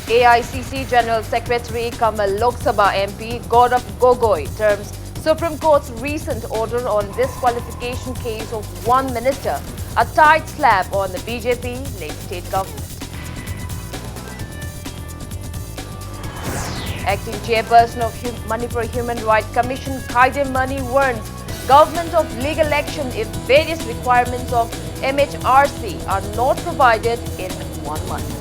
AICC General Secretary Kamal Lok Sabha MP Gaurav Gogoi terms Supreme Court's recent order on disqualification case of one minister a tight slap on the BJP-led state government. Acting chairperson of Manipur Human Rights Commission Khaide Mani warns government of legal action if various requirements of MHRC are not provided in 1 month.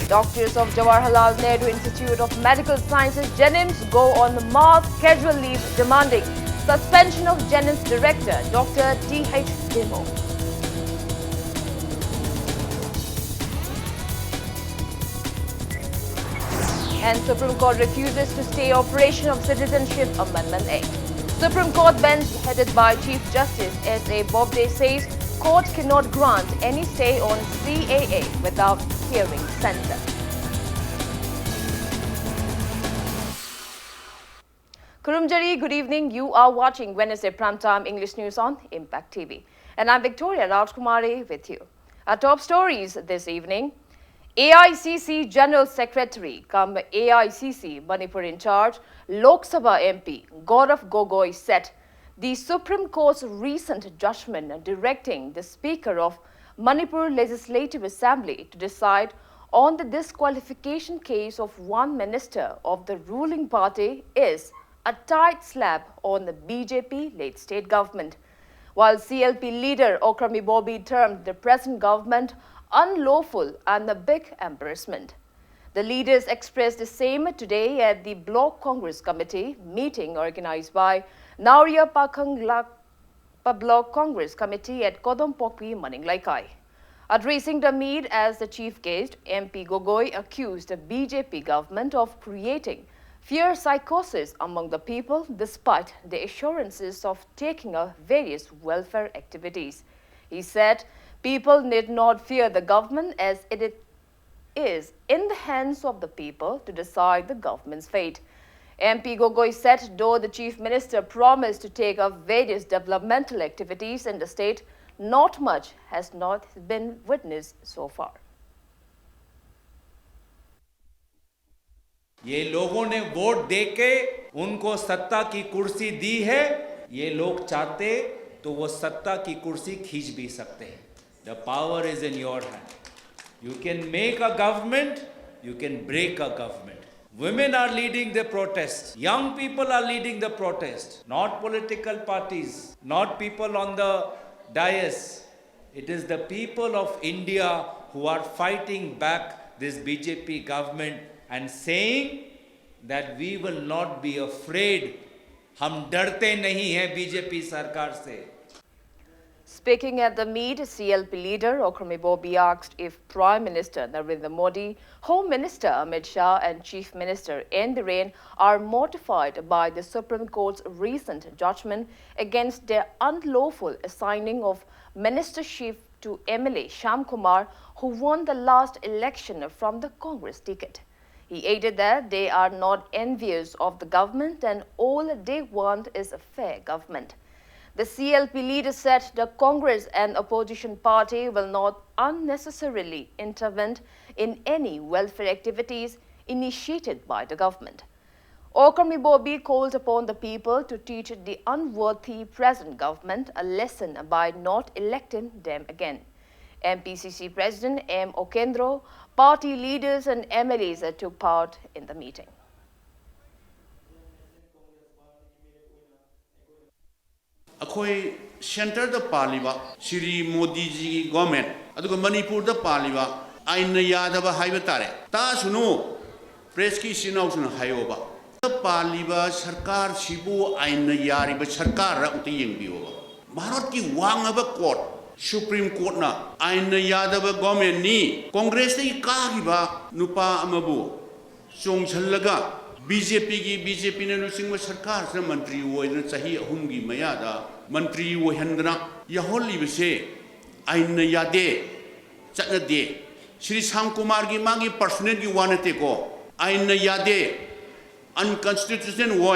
Doctors of Jawaharlal Nehru Institute of Medical Sciences JNIMS go on mass casual leave demanding suspension of JNIMS director Dr. T.H. Demo. And Supreme Court refuses to stay operation of Citizenship Amendment Act. Supreme Court bench headed by Chief Justice S.A. Bobde says court cannot grant any stay on CAA without hearing censure. Kurumjari, good evening. You are watching Wednesday Primetime English News on Impact TV. And I'm Victoria Rajkumari with you. Our top stories this evening. AICC General Secretary come AICC Manipur in charge, Lok Sabha MP Gaurav Gogoi said the Supreme Court's recent judgment directing the Speaker of Manipur Legislative Assembly to decide on the disqualification case of one minister of the ruling party is a tight slap on the BJP-led state government. While CLP leader Okrami Bobby termed the present government unlawful and a big embarrassment. The leaders expressed the same today at the Block Congress Committee meeting organized by Nauria Pakhang Lakpa Block Congress Committee at Kodompokpi, Maninglaikai. Addressing the meet as the chief guest, MP Gogoi accused the BJP government of creating fear psychosis among the people despite the assurances of taking up various welfare activities. He said, people need not fear the government as it is in the hands of the people to decide the government's fate. MP Gogoi said though the Chief Minister promised to take up various developmental activities in the state, not much has not been witnessed so far. ये लोगों ने vote देके उनको सत्ता की कुर्सी दी है, ये लोग चाहते तो वो सत्ता की कुर्सी खींच भी सकते हैं. The power is in your hand. You can make a government, you can break a government. Women are leading the protest. Young people are leading the protest. Not political parties, not people on the dais. It is the people of India who are fighting back this BJP government and saying that we will not be afraid. हम डरते नहीं हैं BJP सरकार से. Speaking at the meet, CLP leader Okrami Bobby asked if Prime Minister Narendra Modi, Home Minister Amit Shah and Chief Minister N. Biren are mortified by the Supreme Court's recent judgment against their unlawful assigning of ministership to MLA Sham Kumar, who won the last election from the Congress ticket. He added that they are not envious of the government and all they want is a fair government. The CLP leader said the Congress and opposition party will not unnecessarily intervene in any welfare activities initiated by the government. Okrami Bobby called upon the people to teach the unworthy present government a lesson by not electing them again. MPCC President M. Okendro, party leaders and MLAs took part in the meeting. अखोई centre द पालिबा श्री मोदी जी की government अदुग मणिपुर द पालिबा आइन यादबा हाइबा तारे ता सुनो प्रेस की सिनाउ सुनो हायोबा द पालिबा सरकार सिबु आइन यारिबा सरकार रा उते यंगबियोबा भारत की वांगबा कोर्ट सुप्रीम कोर्ट ना आइन यादबा गवर्नमेंट नी कांग्रेस ने कागिबा नुपा अमबु चोंगछलगा बीजेपी ने लुसिंग सरकार से मंत्री वो चाही अहुम की मयादा मंत्री वो हंदना यहोली बसे आइन यादे चटदे श्री श्याम कुमार की मांगी पर्सनल की वानते को आइन यादे अनकॉन्स्टिट्यूशनल वो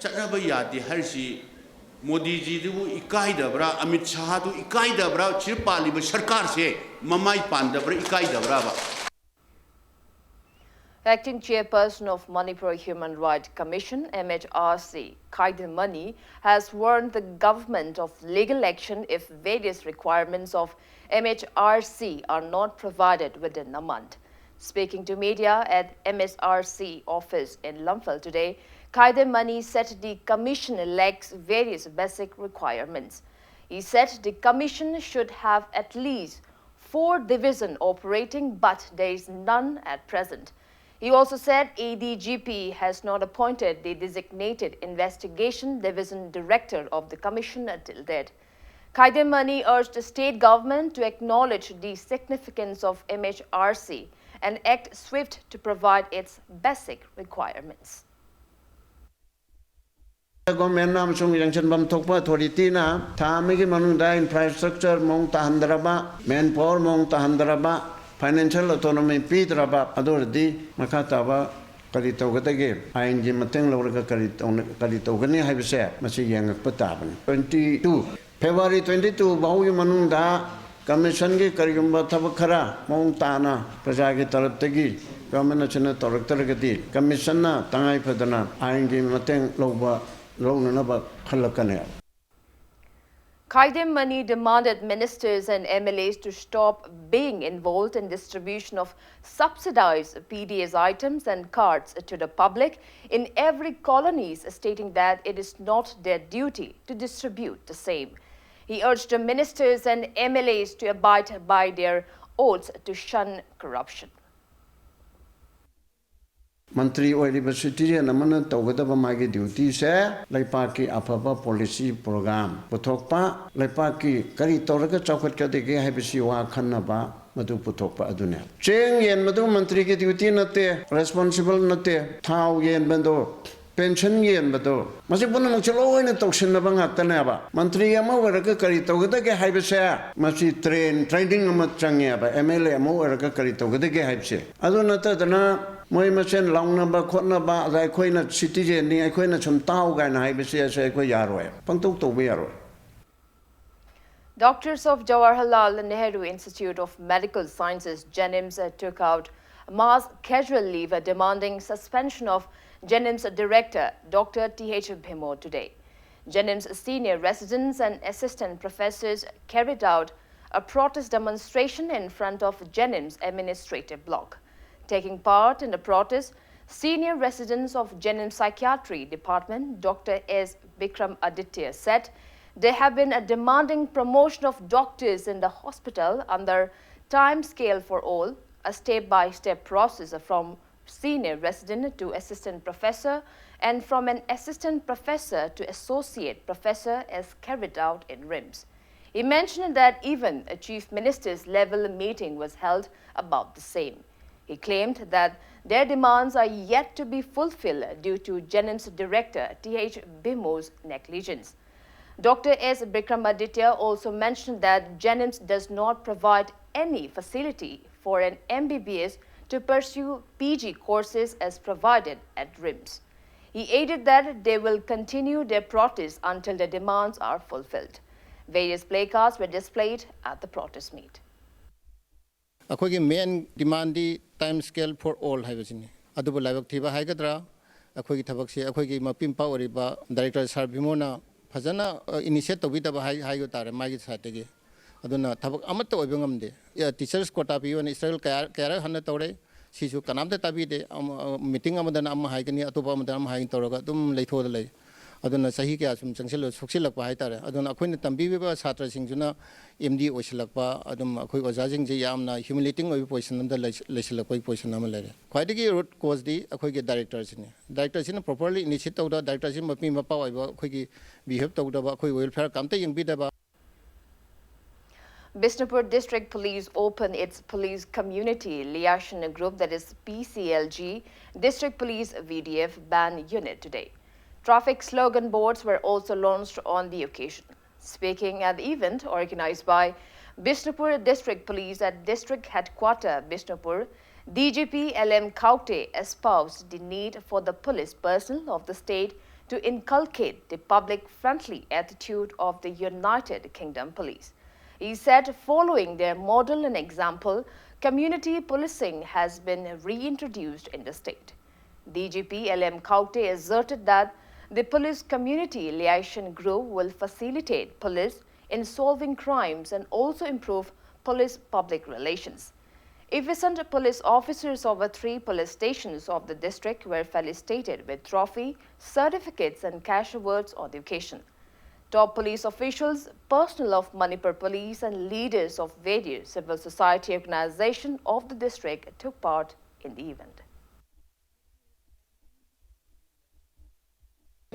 चटब यादे हर सी Modi ji du ikai dabra, Amit Shah du ikai dabra, Chirpali ba Sarkar se, Mamai Pandabra ikai dabra ba. Acting chairperson of Manipur Human Rights Commission, MHRC, Khaidam Mani, has warned the government of legal action if various requirements of MHRC are not provided within a month. Speaking to media at MSRC office in Lamphal today, Khaidam Mani said the commission lacks various basic requirements. He said the commission should have at least 4 divisions operating, but there is none at present. He also said ADGP has not appointed the designated investigation division director of the commission until date. Khaidam Mani urged the state government to acknowledge the significance of MHRC and act swift to provide its basic requirements. Government nam sung junction bam thokpa authority na thamigi manungda infrastructure mong tahandraba manpower mong tahandraba financial autonomy pidraba adordi makataba kari tawgadage ain ji mateng lawraga kari tawgani haibse masi yangakpa taban 22 February 22 bahugi manungda commission gi karigumba thabak khara mong tana praja gi taraptagi government chana toraktaragadi commission na tangai phadana ain gi mateng lawba Khaidam Mani demanded ministers and MLAs to stop being involved in distribution of subsidized PDS items and cards to the public in every colony, stating that it is not their duty to distribute the same. He urged the ministers and MLAs to abide by their oaths to shun corruption. Mantri oiriba citizen amana tawgadaba magi duty se laipaki afaba policy program puthokpa laipaki kari toraga chawkhat kadege haibisi wa khannaba madu puthokpa adune cheng yen madu mantri ki duty nate responsible nate thau yen bando pension yen bado masi pun mang chalo ina toksinaba ngaktane ba mantri ama waraga kari tawgadage haibise masi training ama changya ba MLA ama waraga kari tawgadage haibise adu nata dana Moi masen longnaba khotnaba ai khoina citizen ni ai khoina chum tau ga na haibise se khoi yaroi pangtok to be yaroi. Doctors of Jawaharlal Nehru Institute of Medical Sciences JANIMS took out mass casual leave demanding suspension of JANIMS director Dr. T.H. Bhimo today. JANIMS senior residents and assistant professors carried out a protest demonstration in front of JANIMS administrative block. Taking part in the protest, senior residents of JANIMS Psychiatry Department, Dr. S. Bikram Aditya, said they have been demanding promotion of doctors in the hospital under time scale for all, a step-by-step process from senior resident to assistant professor and from an assistant professor to associate professor as carried out in RIMS. He mentioned that even a chief minister's level meeting was held about the same. He claimed that their demands are yet to be fulfilled due to JANIMS director T.H. Bhimo's negligence. Dr. S. Bikramaditya also mentioned that JANIMS does not provide any facility for an MBBS to pursue PG courses as provided at RIMS. He added that they will continue their protest until the demands are fulfilled. Various placards were displayed at the protest meet. अखोगी main डिमांडी time scale for all हाइबसिनी अदुबो लाइबक थिबा हाइगद्रा अखोगी थबक से अखोगी मपिम पावरिबा डायरेक्टर सर भीमोना फजना इनिशिएट तोबिदबा हाइगो तारे मागी सातेगे अदुना थबक अमत ओइबो ngamde या टीचर्स कोटा पियो ने स्ट्रगल कयार हन तौरे सिसु कनामते ताबिदे मीटिंग अमदन अम हाइगनी अतोबा अमदन अम हाइगन तौरगा तुम लेथोद लै अदुना सही क्या सुम चंगसिल सोक्सिलक हाइतारे अदुना अखोइना तंबीबा छात्र सिंजुना एमडी ओसिलकपा अदुम अखोइ ओजाजिंग जे यामना ह्यूमिलेटिंग ओइ पोजिशन अमदा लेसिलकoi पोजिशन अम लेरे ख्वाइदगी रूट कोज दी अखोइगे डायरेक्टर सिने प्रॉपर्ली इनिशिएट तौदा डायरेक्टर सिन मपि मपा ओइबा अखोइगी बिहेव तौदबा अखोइ वेलफेयर कामते यंगबिदबा Bishnupur District Police opened its Police Community Liaison Group, that is PCLG, District Police VDF Ban Unit today. Traffic slogan boards were also launched on the occasion. Speaking at the event organized by Bishnupur District Police at District Headquarters, Bishnupur, DGP LM Kaute espoused the need for the police personnel of the state to inculcate the public-friendly attitude of the United Kingdom Police. He said following their model and example, community policing has been reintroduced in the state. DGP LM Kaute asserted that the police community liaison group will facilitate police in solving crimes and also improve police public relations. Efficient police officers over 3 police stations of the district were felicitated with trophy, certificates and cash awards on the occasion. Top police officials, personnel of Manipur Police and leaders of various civil society organizations of the district took part in the event.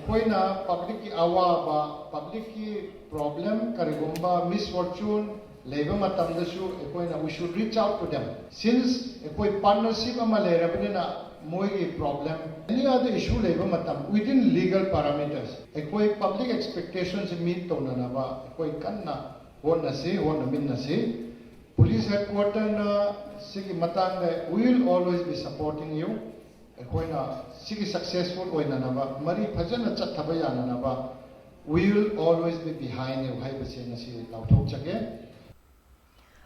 Koina public ki awaba, public ki problem, karigumba misfortune, labor matamdasu, koina we should reach out to them. Since koi partnership amalera banana moigi problem, any other issue labor matam within legal parameters. Koi public expectations meet to nanaba, koi kanna hona se, hona minna se. Police headquarters na sigi matang will always be supporting you. Koina sigi successful oina naba mari phajana chathaba yana naba we will always be behind you hai base si lauthok chake.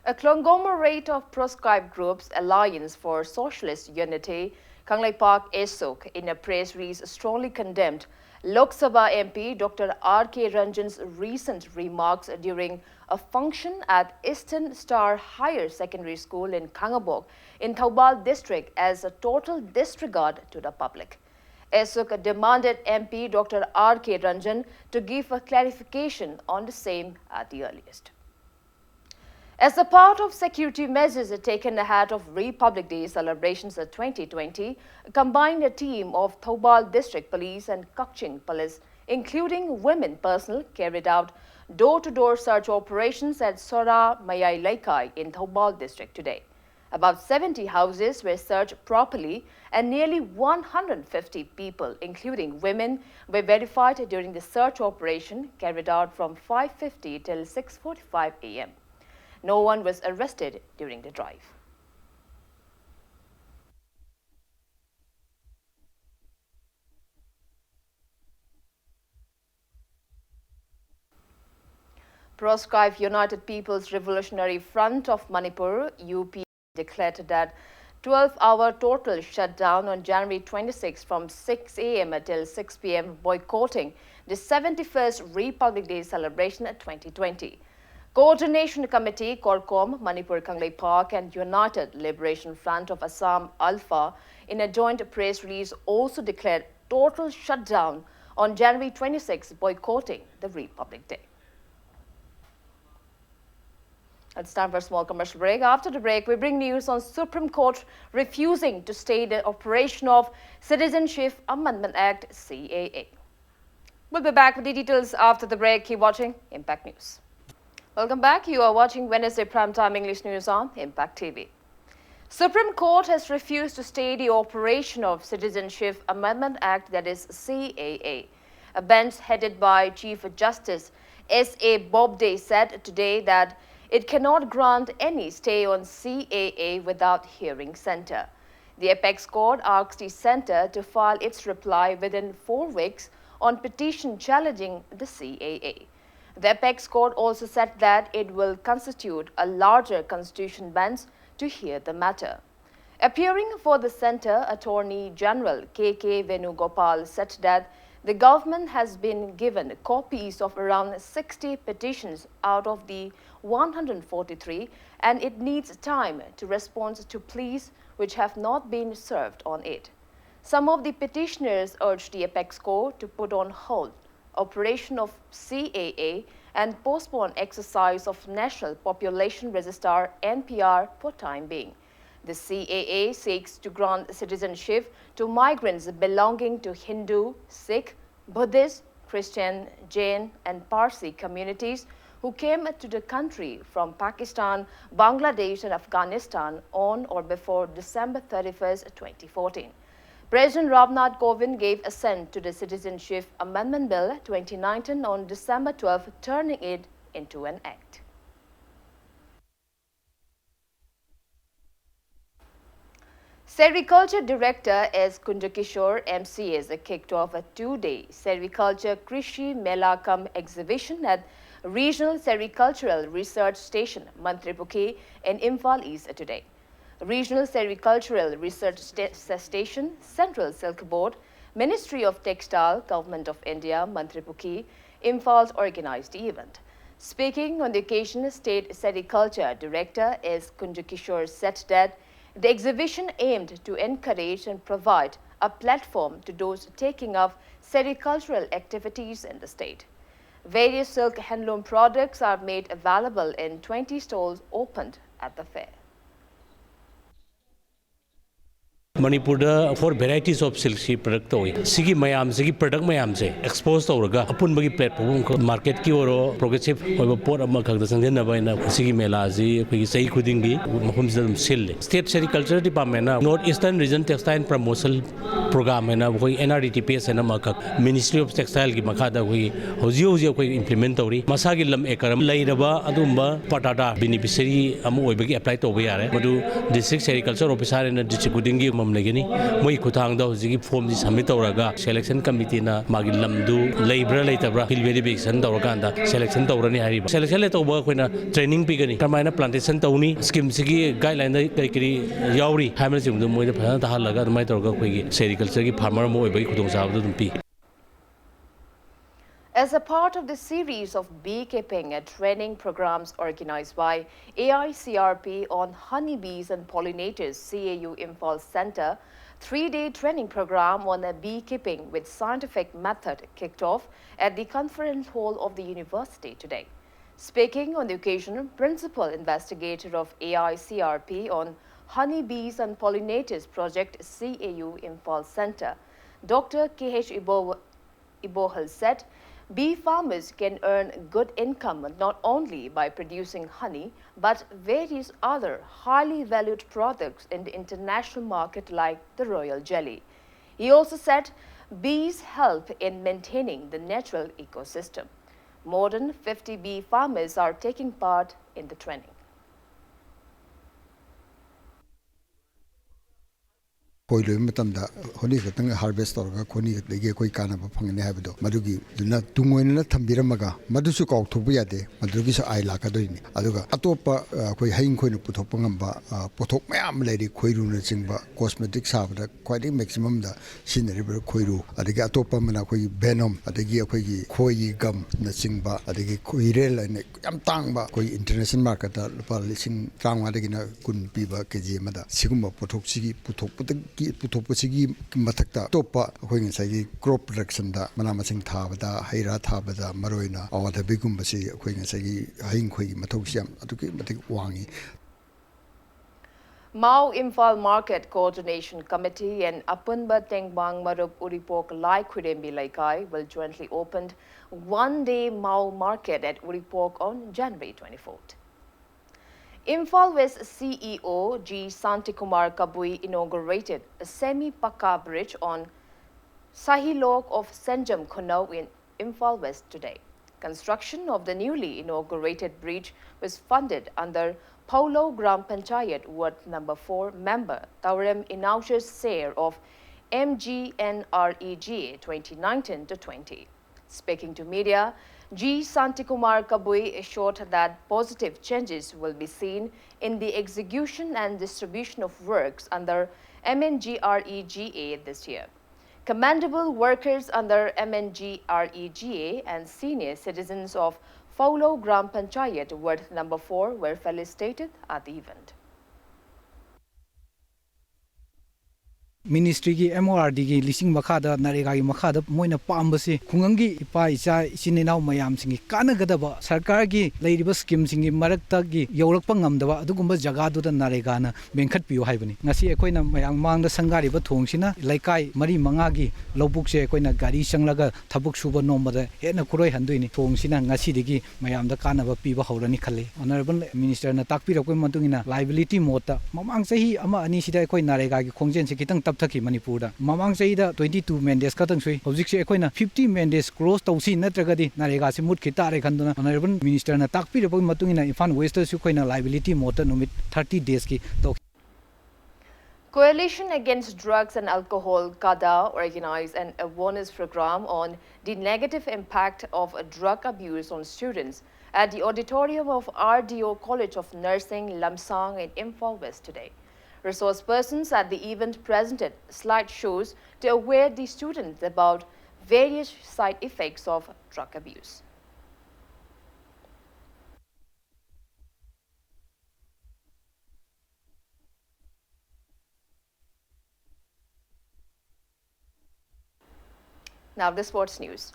A conglomerate of proscribed groups, Alliance for Socialist Unity, Kanglai Park Esok, in a press release strongly condemned Lok Sabha MP Dr. R.K. Ranjan's recent remarks during a function at Eastern Star Higher Secondary School in Kangabok in Thoubal district as a total disregard to the public. Esok demanded MP Dr. R.K. Ranjan to give a clarification on the same at the earliest. As a part of security measures taken ahead of Republic Day celebrations of 2020, a combined team of Thoubal District Police and Kukching Police, including women personnel, carried out door-to-door search operations at Sora Mayai Laikai in Thoubal District today. About 70 houses were searched properly and nearly 150 people, including women, were verified during the search operation carried out from 5:50 till 6:45 a.m. No one was arrested during the drive. Proscribed United People's Revolutionary Front of Manipur, UP, declared that 12-hour total shutdown on January 26 from 6 a.m. until 6 p.m. boycotting the 71st Republic Day celebration at 2020. Coordination Committee, Korkom, Manipur Kanglai Park and United Liberation Front of Assam, Alpha, in a joint press release also declared total shutdown on January 26, boycotting the Republic Day. It's time for a small commercial break. After the break, we bring news on Supreme Court refusing to stay the operation of Citizenship Amendment Act, CAA. We'll be back with the details after the break. Keep watching Impact News. Welcome back. You are watching Wednesday Primetime English News on Impact TV. Supreme Court has refused to stay the operation of Citizenship Amendment Act, that is CAA. A bench headed by Chief Justice S.A. Bobde said today that it cannot grant any stay on CAA without hearing center. The Apex Court asked the center to file its reply within 4 weeks on petition challenging the CAA. The Apex Court also said that it will constitute a larger constitution bench to hear the matter. Appearing for the Centre, Attorney General K.K. Venugopal said that the government has been given copies of around 60 petitions out of the 143 and it needs time to respond to pleas which have not been served on it. Some of the petitioners urged the Apex Court to put on hold operation of CAA and postpone exercise of National Population Register NPR for time being. The CAA seeks to grant citizenship to migrants belonging to Hindu, Sikh, Buddhist, Christian, Jain and Parsi communities who came to the country from Pakistan, Bangladesh and Afghanistan on or before December 31, 2014. President Ramnath Kovind gave assent to the Citizenship Amendment Bill 2019 on December 12, turning it into an act. Sericulture Director S. Kunjakishore MCAs kicked off a two-day Sericulture Krishi Mela Cum exhibition at Regional Sericultural Research Station, Mantripukhe in Imphal East today. Regional Sericultural Research Station, Central Silk Board, Ministry of Textile, Government of India, Mantripukhe, Imphal organized the event. Speaking on the occasion, State Sericulture Director S. Kunjakishore said that the exhibition aimed to encourage and provide a platform to those taking up sericultural activities in the state. Various silk handloom products are made available in 20 stalls opened at the fair. Manipur for varieties of silk product sigi mayam sigi product mayam se expose tawraga apun bagi platform market ki oro progressive oiba pot ama khagda sangena baina sigi mela ji phi sei khuding gi mafum dum sil state sericulture department na north eastern region textile promotion program na koi NRDTPS na makak ministry of textile gi makada koi hoji koi implement tawri masagi lam ekaram leiraba adumba patata beneficiary amu oibagi apply tawba yare madu district sericulture officer na district khuding gi moi kutang da hojigi form di submit tawraga selection committee na magi lamdu leibra leitabra field verification tawraganda selection tawrani hariba selection le tawba koina training pigani kamaina plantation tawni scheme sigi guideline da kari yauri hamel jingdu moi da phana da halaga mai tawraga koigi sericulture gi farmer mo oibai khudong sabdu dum pi. As a part of the series of beekeeping and training programs organized by AICRP on honeybees and pollinators, CAU Imphal Center, 3-day training program on beekeeping with scientific method kicked off at the conference hall of the university today. Speaking on the occasion, Principal Investigator of AICRP on Honeybees and Pollinators Project, CAU Imphal Center, Dr. K.H. Ibohal said, bee farmers can earn good income not only by producing honey, but various other highly valued products in the international market like the royal jelly. He also said bees help in maintaining the natural ecosystem. More than 50 bee farmers are taking part in the training. koi loy matam da honi gatang harvest torga khoni lege koi kana ba phangne habido madugi duna tungoina na thambiramaga madusu kaw thobu yade madugi sa ai la ka doini aduga atopa koi haing khoi nu puthok pangamba pothok mayam leiri khoiru na chingba cosmetic sabda kwai maximum da sineriber khoiru adigi atopa mana koi venom adigi koi gi khoi gam na chingba adigi koi rel ne yam tangba koi international market da lupa lising tangwa dagi na kun piba kg ma da sigumba pothok sigi puthok putak ki puthopasigi mathakta topa khoi ngai crop production da mana masing thabada haira thabada maroina awada bigumbasi khoi ngai haing khoi mathausiam atuki matik wangi. Mau Imphal Market Coordination Committee and Apunba Tengbang Marup Uripok Lai Khurembi Laikai will jointly open one-day Mau Market at Uripok on January 24th. Imphal West CEO G. Santikumar Kabui inaugurated a semi-Pakka bridge on Sahilok of Senjam Khunau in Imphal West today. Construction of the newly inaugurated bridge was funded under Paulo Gram Panchayat Ward No. 4 member Taurem Inaush's share of MGNREGA 2019-20. Speaking to media, G. Santikumar Kabui assured that positive changes will be seen in the execution and distribution of works under MNGREGA this year. Commendable workers under MNGREGA and senior citizens of Paulo Gram Panchayat Ward No. 4 were felicitated at the event. Ministry ki MORD ki lising makada narega ki makada moina pambasi khungangi ipa icha isininaw mayam singi kanagadaba sarkar ki leiriba scheme singi marakta ki yolakpa ngamdaba adugumba jaga du da narega na benkhat piu haibani ngasi ekoina mayang mangda sangari ba thongsina laikai mari manga gi lobuk se ekoina gari changlaga thabuk suba nomada hena kuroi handuini thongsina ngasi digi mayam da kanaba piba hawrani khalle honorable minister na takpi rakoi matungina liability mota mamang sahi ama ani sida ekoi narega ki khongjen se kitang Thaki Manipur da mamang saida 22 mandates katang sui hojik se ekoina 50 mandates close tausi natragadi narega se mut khita re khanduna honorable minister na takpi re matungina Imphal West su koina liability mota numit 30 days ki to. Coalition Against Drugs and Alcohol, CADA, organized an awareness program on the negative impact of drug abuse on students at the auditorium of RDO College of Nursing, Lamsang in Imphal West today. Resource persons at the event presented slideshows to aware the students about various side effects of drug abuse. Now the sports news.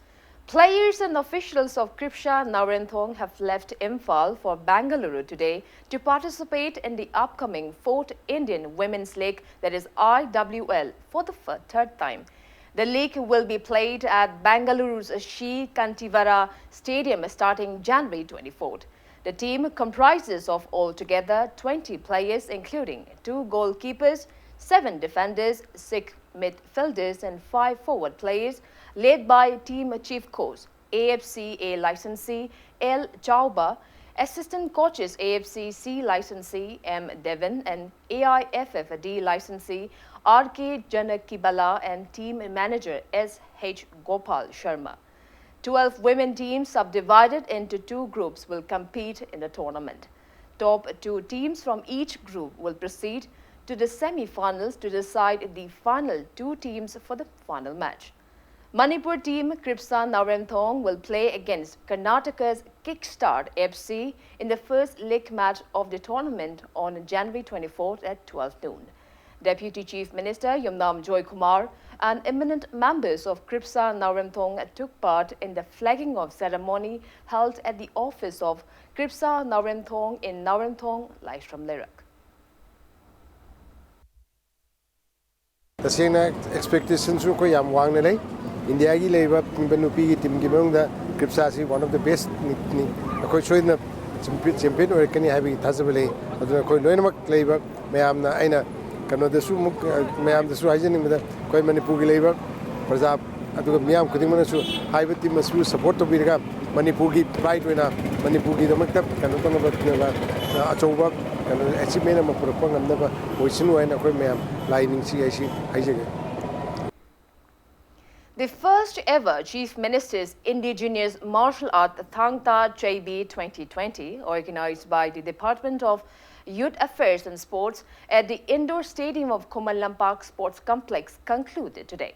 Players and officials of Kripsa Narenthong have left Imphal for Bangalore today to participate in the upcoming 4th Indian Women's League, that is IWL, for the third time. The league will be played at Bangaluru's Shri Kantivara Stadium starting January 24th. The team comprises of altogether 20 players, including 2 goalkeepers, 7 defenders, 6 midfielders and 5 forward players, led by team chief coach, AFC A licensee L. Chauba, assistant coaches AFC C licensee M. Devon and AIFF D licensee R.K. Janakibala and team manager S.H. Gopal Sharma. 12 women teams subdivided into 2 groups will compete in the tournament. Top 2 teams from each group will proceed to the semi-finals to decide the final 2 teams for the final match. Manipur team Kripsa Narenthong will play against Karnataka's Kickstart FC in the first league match of the tournament on January 24th at 12 noon. Deputy Chief Minister Yumnam Joy Kumar and eminent members of Kripsa Narenthong took part in the flagging off ceremony held at the office of Kripsa Narenthong in Narenthong, Laishram Lerak. तसेंना expectations को याम वांगने ले India की लेबा नुपी की team की मनुंगदा क्रिप्सा सी one of the best नि अखोय सोइना champion ओरकनी हाबी थाजबले अदुना कोइ लोइनमक लेबा मयामना आइना कनोदसु मुक मयामदसु हाइजनिंगदा कोइ मणिपुर की लेबा प्रजा अदुगा मियाम खुदिंगमनसु हाइबा टीम मसु सपोर्ट तो बिरगा मणिपुर की प्राइड वेना मणिपुर की दमकता कनोतनबा अचौबा achievement ama purakpa ngamnaba oisinu aina khoi mayam lining si aisi haijage. The first ever Chief Minister's Indigenous Martial Art Thangta JB 2020, organized by the Department of Youth Affairs and Sports at the indoor stadium of Komalampak Sports Complex, concluded today.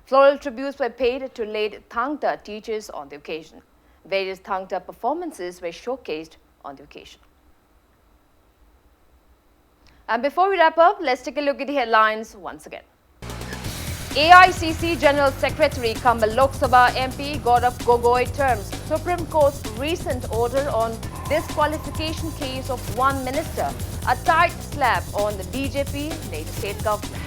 Floral tributes were paid to late Thangta teachers on the occasion. Various Thangta performances were showcased on the occasion. And before we wrap up, let's take a look at the headlines once again. AICC General Secretary Kamal Lok Sabha MP Gaurav Gogoi terms Supreme Court's recent order on disqualification case of one minister, a tight slap on the BJP-led state government.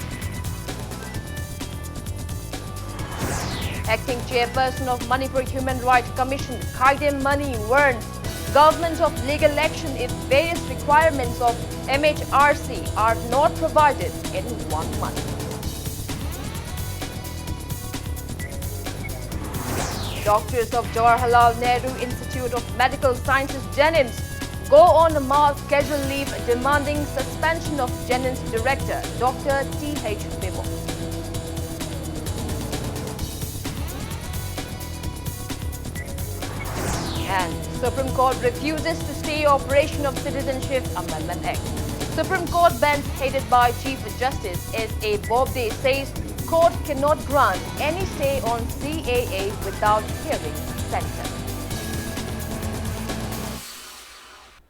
Acting chairperson of Manipur Human Rights Commission, Kaidem Mani, warned government of legal action if various requirements of MHRC are not provided in 1 month. Doctors of Jawaharlal Nehru Institute of Medical Sciences, JANIMS, go on a mass scheduled leave demanding suspension of JANIMS director, Dr. T.H. Bimo. And Supreme Court refuses to stay operation of Citizenship Amendment Act. Supreme Court bench headed by Chief Justice S.A. Bobde says court cannot grant any stay on CAA without hearing senators.